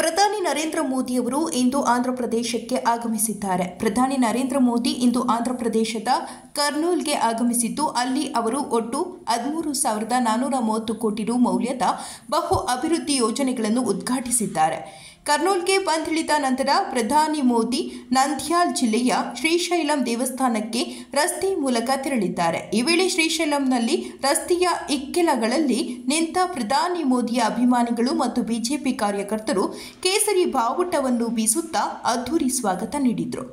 ಪ್ರಧಾನಿ ನರೇಂದ್ರ ಮೋದಿ ಅವರು ಇಂದು ಆಂಧ್ರಪ್ರದೇಶಕ್ಕೆ ಆಗಮಿಸಿದ್ದಾರೆ. ಪ್ರಧಾನಿ ನರೇಂದ್ರ ಮೋದಿ ಇಂದು ಆಂಧ್ರಪ್ರದೇಶದ ಕರ್ನೂಲ್ಗೆ ಆಗಮಿಸಿದ್ದು, ಅಲ್ಲಿ ಅವರು ಒಟ್ಟು 13,430 ಕೋಟಿ ರು ಮೌಲ್ಯದ ಬಹು ಅಭಿವೃದ್ಧಿ ಯೋಜನೆಗಳನ್ನು ಉದ್ಘಾಟಿಸಿದ್ದಾರೆ. ಕರ್ನೂಲ್ಗೆ ಬಂದಿಳಿದ ನಂತರ ಪ್ರಧಾನಿ ಮೋದಿ ನಂದ್ಯಾಲ್ ಜಿಲ್ಲೆಯ ಶ್ರೀಶೈಲಂ ದೇವಸ್ಥಾನಕ್ಕೆ ರಸ್ತೆ ಮೂಲಕ ತೆರಳಿದ್ದಾರೆ. ಈ ವೇಳೆ ಶ್ರೀಶೈಲಂನಲ್ಲಿ ರಸ್ತೆಯ ಇಕ್ಕೆಲಗಳಲ್ಲಿ ನಿಂತ ಪ್ರಧಾನಿ ಮೋದಿಯ ಅಭಿಮಾನಿಗಳು ಮತ್ತು ಬಿಜೆಪಿ ಕಾರ್ಯಕರ್ತರು ಕೇಸರಿ ಬಾವುಟವನ್ನು ಬೀಸುತ್ತಾ ಅದ್ಧೂರಿ ಸ್ವಾಗತ ನೀಡಿದರು.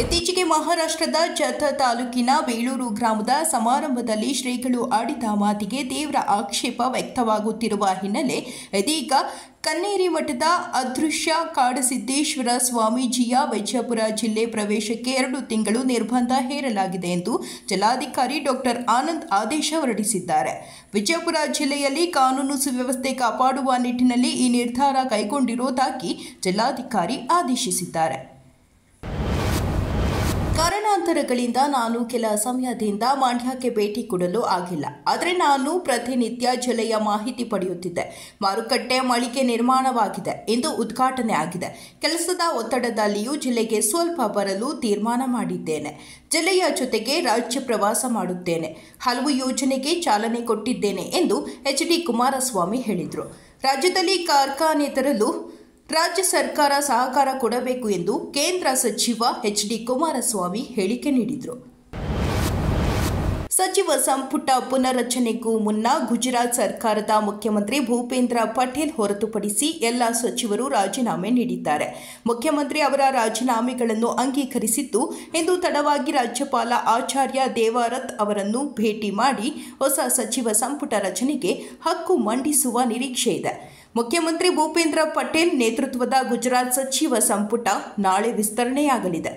ಇತ್ತೀಚೆಗೆ ಮಹಾರಾಷ್ಟ್ರದ ಜತ ತಾಲೂಕಿನ ಬೇಳೂರು ಗ್ರಾಮದ ಸಮಾರಂಭದಲ್ಲಿ ಶ್ರೀಗಳು ಆಡಿದ ಮಾತಿಗೆ ತೀವ್ರ ಆಕ್ಷೇಪ ವ್ಯಕ್ತವಾಗುತ್ತಿರುವ ಹಿನ್ನೆಲೆ ಇದೀಗ ಕನ್ನೇರಿ ಮಠದ ಅದೃಶ್ಯ ಕಾಡಸಿದ್ದೇಶ್ವರ ಸ್ವಾಮೀಜಿಯ ವಿಜಯಪುರ ಜಿಲ್ಲೆ ಪ್ರವೇಶಕ್ಕೆ 2 ತಿಂಗಳು ನಿರ್ಬಂಧ ಹೇರಲಾಗಿದೆ ಎಂದು ಜಿಲ್ಲಾಧಿಕಾರಿ ಡಾಕ್ಟರ್ ಆನಂದ್ ಆದೇಶ ಹೊರಡಿಸಿದ್ದಾರೆ. ವಿಜಯಪುರ ಜಿಲ್ಲೆಯಲ್ಲಿ ಕಾನೂನು ಸುವ್ಯವಸ್ಥೆ ಕಾಪಾಡುವ ನಿಟ್ಟಿನಲ್ಲಿ ಈ ನಿರ್ಧಾರ ಕೈಗೊಂಡಿರುವುದಾಗಿ ಜಿಲ್ಲಾಧಿಕಾರಿ ಆದೇಶಿಸಿದ್ದಾರೆ. ಕಾರಣಾಂತರಗಳಿಂದ ನಾನು ಕೆಲ ಸಮಯದಿಂದ ಮಂಡ್ಯಕ್ಕೆ ಭೇಟಿ ಕೊಡಲು ಆಗಿಲ್ಲ. ಆದರೆ ನಾನು ಪ್ರತಿನಿತ್ಯ ಜಿಲ್ಲೆಯ ಮಾಹಿತಿ ಪಡೆಯುತ್ತಿದ್ದೆ. ಮಾರುಕಟ್ಟೆ ಮಳಿಗೆ ನಿರ್ಮಾಣವಾಗಿದೆ ಎಂದು ಉದ್ಘಾಟನೆ ಆಗಿದೆ. ಕೆಲಸದ ಒತ್ತಡದಲ್ಲಿಯೂ ಜಿಲ್ಲೆಗೆ ಸ್ವಲ್ಪ ಬರಲು ತೀರ್ಮಾನ ಮಾಡಿದ್ದೇನೆ. ಜಿಲ್ಲೆಯ ಜೊತೆಗೆ ರಾಜ್ಯ ಪ್ರವಾಸ ಮಾಡುತ್ತೇನೆ. ಹಲವು ಯೋಜನೆಗೆ ಚಾಲನೆ ಕೊಟ್ಟಿದ್ದೇನೆ ಎಂದು ಎಚ್.ಡಿ. ಕುಮಾರಸ್ವಾಮಿ ಹೇಳಿದರು. ರಾಜ್ಯದಲ್ಲಿ ಕಾರ್ಖಾನೆ ತರಲು ರಾಜ್ಯ ಸರ್ಕಾರ ಸಹಕಾರ ಕೊಡಬೇಕು ಎಂದು ಕೇಂದ್ರ ಸಚಿವ ಎಚ್.ಡಿ. ಕುಮಾರಸ್ವಾಮಿ ಹೇಳಿಕೆ ನೀಡಿದರು. ಸಚಿವ ಸಂಪುಟ ಪುನರ್ರಚನೆಗೂ ಮುನ್ನ ಗುಜರಾತ್ ಸರ್ಕಾರದ ಮುಖ್ಯಮಂತ್ರಿ ಭೂಪೇಂದ್ರ ಪಟೇಲ್ ಹೊರತುಪಡಿಸಿ ಎಲ್ಲ ಸಚಿವರು ರಾಜೀನಾಮೆ ನೀಡಿದ್ದಾರೆ. ಮುಖ್ಯಮಂತ್ರಿ ಅವರ ರಾಜೀನಾಮೆಗಳನ್ನು ಅಂಗೀಕರಿಸಿದ್ದು, ಇಂದು ತಡವಾಗಿ ರಾಜ್ಯಪಾಲ ಆಚಾರ್ಯ ದೇವವ್ರತ್ ಅವರನ್ನು ಭೇಟಿ ಮಾಡಿ ಹೊಸ ಸಚಿವ ಸಂಪುಟ ರಚನೆಗೆ ಹಕ್ಕು ಮಂಡಿಸುವ ನಿರೀಕ್ಷೆ ಇದೆ. ಮುಖ್ಯಮಂತ್ರಿ ಭೂಪೇಂದ್ರ ಪಟೇಲ್ ನೇತೃತ್ವದ ಗುಜರಾತ್ ಸಚಿವ ಸಂಪುಟ ನಾಳೆ ವಿಸ್ತರಣೆಯಾಗಲಿದೆ.